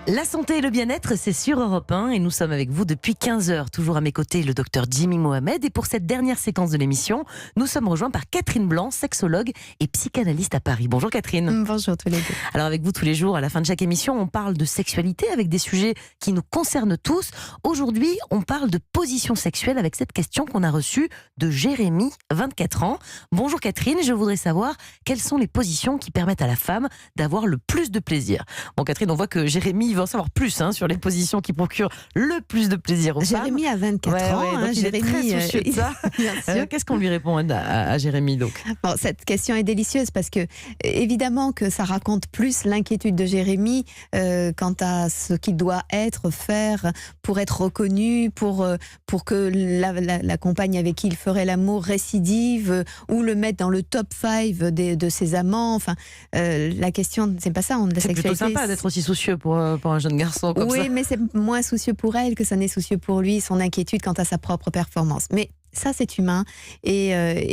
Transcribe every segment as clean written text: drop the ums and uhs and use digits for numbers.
La santé et le bien-être, c'est sur Europe 1 et nous sommes avec vous depuis 15 heures. Toujours à mes côtés, le docteur Jimmy Mohamed. Et pour cette dernière séquence de l'émission, nous sommes rejoints par Catherine Blanc, sexologue et psychanalyste à Paris. Bonjour Catherine. Bonjour tous les deux. Alors avec vous tous les jours, à la fin de chaque émission, on parle de sexualité avec des sujets qui nous concernent tous. Aujourd'hui, on parle de position sexuelle avec cette question qu'on a reçue de Jérémy, 24 ans. Bonjour Catherine, je voudrais savoir quelles sont les positions qui permettent à la femme d'avoir le plus de plaisir. Bon Catherine, on voit que Jérémy veut en savoir plus sur les positions qui procurent le plus de plaisir aux femmes. Jérémy a 24 ans. Donc il est très soucieux de ça. Bien sûr. Qu'est-ce qu'on lui répond à Jérémy donc? Bon, cette question est délicieuse parce que évidemment que ça raconte plus l'inquiétude de Jérémy quant à ce qu'il doit faire pour être reconnu, pour que la compagne avec qui il ferait l'amour récidive ou le mettre dans le top 5 de ses amants. Enfin, la question, c'est pas ça. C'est plutôt sympa d'être aussi soucieux pour un jeune garçon comme ça. Oui, mais c'est moins soucieux pour elle que ça n'est soucieux pour lui, son inquiétude quant à sa propre performance. Mais ça, c'est humain et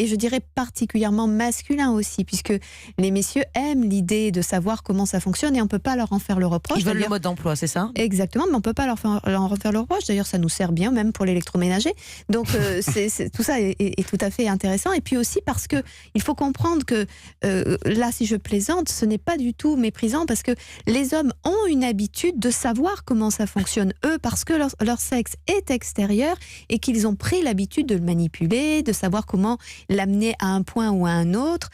je dirais particulièrement masculin aussi, puisque les messieurs aiment l'idée de savoir comment ça fonctionne et on ne peut pas leur en faire le reproche. Ils veulent le mode d'emploi, c'est ça? Exactement, mais on ne peut pas leur en faire le reproche. D'ailleurs, ça nous sert bien, même pour l'électroménager. Donc, tout ça est tout à fait intéressant. Et puis aussi parce qu'il faut comprendre que, là, si je plaisante, ce n'est pas du tout méprisant, parce que les hommes ont une habitude de savoir comment ça fonctionne, eux, parce que leur sexe est extérieur et qu'ils ont pris l'habitude de le manipuler, de savoir comment l'amener à un point ou à un autre,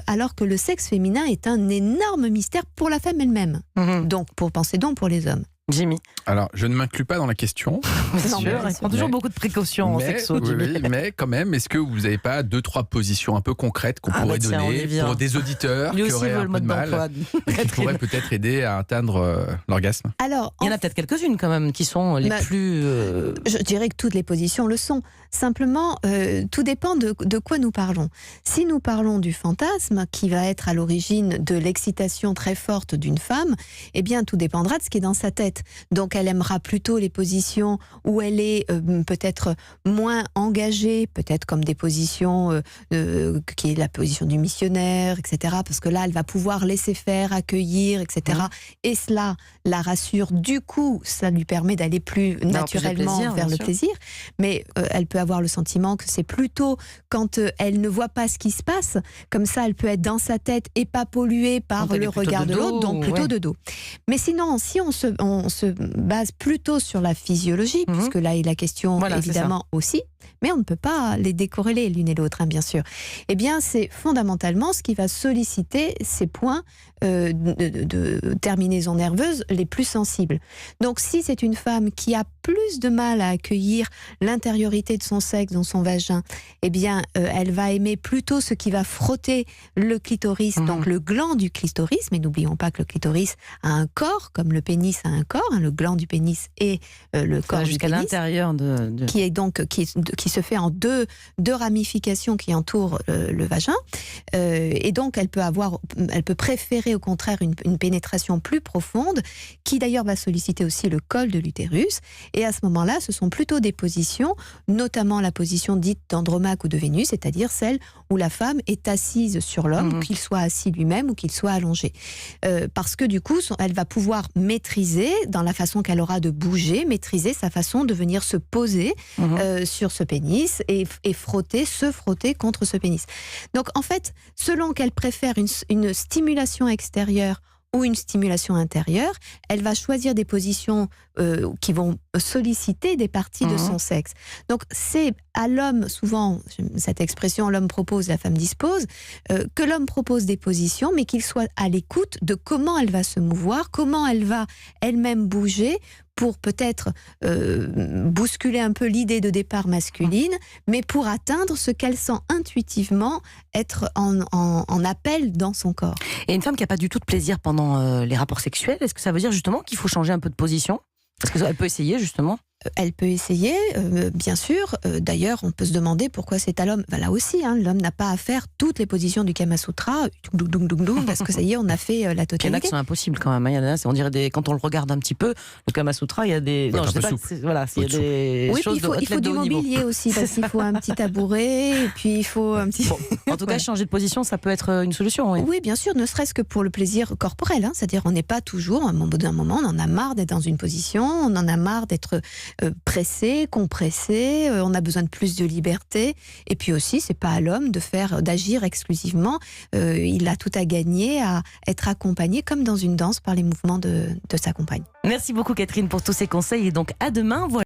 alors que le sexe féminin est un énorme mystère pour la femme elle-même. Donc, pensez donc pour les hommes. Jimmy. Alors, je ne m'inclus pas dans la question. Bien sûr, il prend toujours beaucoup de précautions en sexo. Oui, mais quand même, est-ce que vous n'avez pas 2-3 positions un peu concrètes qu'on pourrait donner pour des auditeurs qui auraient un peu de mal, qui pourraient peut-être aider à atteindre l'orgasme? Alors, il y en a peut-être quelques-unes quand même qui sont les plus... Je dirais que toutes les positions le sont. Simplement, tout dépend de quoi nous parlons. Si nous parlons du fantasme, qui va être à l'origine de l'excitation très forte d'une femme, eh bien, tout dépendra de ce qui est dans sa tête. Donc elle aimera plutôt les positions où elle est peut-être moins engagée, peut-être comme des positions qui est la position du missionnaire, etc. Parce que là, elle va pouvoir laisser faire, accueillir, etc. Et cela la rassure. Du coup, ça lui permet d'aller plus naturellement vers le plaisir. Mais elle peut avoir le sentiment que c'est plutôt quand elle ne voit pas ce qui se passe. Comme ça, elle peut être dans sa tête et pas polluée par le regard de l'autre, donc plutôt de dos. Mais sinon, si on se base plutôt sur la physiologie, puisque là est la question évidemment aussi, mais on ne peut pas les décorréler l'une et l'autre, bien sûr. Eh bien, c'est fondamentalement ce qui va solliciter ces points de terminaison nerveuse les plus sensibles. Donc, si c'est une femme qui a plus de mal à accueillir l'intériorité de son sexe dans son vagin, eh bien, elle va aimer plutôt ce qui va frotter le clitoris, donc le gland du clitoris. Mais n'oublions pas que le clitoris a un corps, comme le pénis a un corps, le gland du pénis et le corps jusqu'à du pénis, l'intérieur qui est donc qui se fait en deux ramifications qui entourent le vagin, et donc elle peut préférer au contraire une pénétration plus profonde, qui d'ailleurs va solliciter aussi le col de l'utérus. Et à ce moment-là, ce sont plutôt des positions, notamment la position dite d'Andromaque ou de Vénus, c'est-à-dire celle où la femme est assise sur l'homme, qu'il soit assis lui-même ou qu'il soit allongé, parce que du coup, elle va pouvoir maîtriser, dans la façon qu'elle aura de bouger, maîtriser sa façon de venir se poser sur ce pénis et se frotter contre ce pénis. Donc en fait, selon qu'elle préfère une stimulation extérieure ou une stimulation intérieure, elle va choisir des positions qui vont solliciter des parties de son sexe. Donc c'est à l'homme, souvent, cette expression « l'homme propose, la femme dispose », que l'homme propose des positions, mais qu'il soit à l'écoute de comment elle va se mouvoir, comment elle va elle-même bouger, pour peut-être bousculer un peu l'idée de départ masculine, mais pour atteindre ce qu'elle sent intuitivement être en appel dans son corps. Et une femme qui n'a pas du tout de plaisir pendant les rapports sexuels, est-ce que ça veut dire justement qu'il faut changer un peu de position? Est-ce qu'elle peut essayer justement? Elle peut essayer, bien sûr. D'ailleurs, on peut se demander pourquoi c'est à l'homme. Là aussi, l'homme n'a pas à faire toutes les positions du Kama Sutra, parce que ça y est, on a fait la totalité. Il y en a qui sont impossibles quand même. Il y en a, on dirait quand on le regarde un petit peu, le Kama Sutra, il y a des. Non, je sais pas. Voilà, il y a des choses il faut du mobilier aussi, parce qu'il faut un petit tabouret, et puis il faut un petit. Bon, en tout cas, changer de position, ça peut être une solution. Oui, bien sûr, ne serait-ce que pour le plaisir corporel. C'est-à-dire, on n'est pas toujours, à un bout d'un moment, on en a marre d'être dans une position, on en a marre d'être pressé, compressé, on a besoin de plus de liberté. Et puis aussi, c'est pas à l'homme d'agir exclusivement. Il a tout à gagner à être accompagné, comme dans une danse, par les mouvements de sa compagne. Merci beaucoup Catherine pour tous ces conseils et donc à demain. Voilà.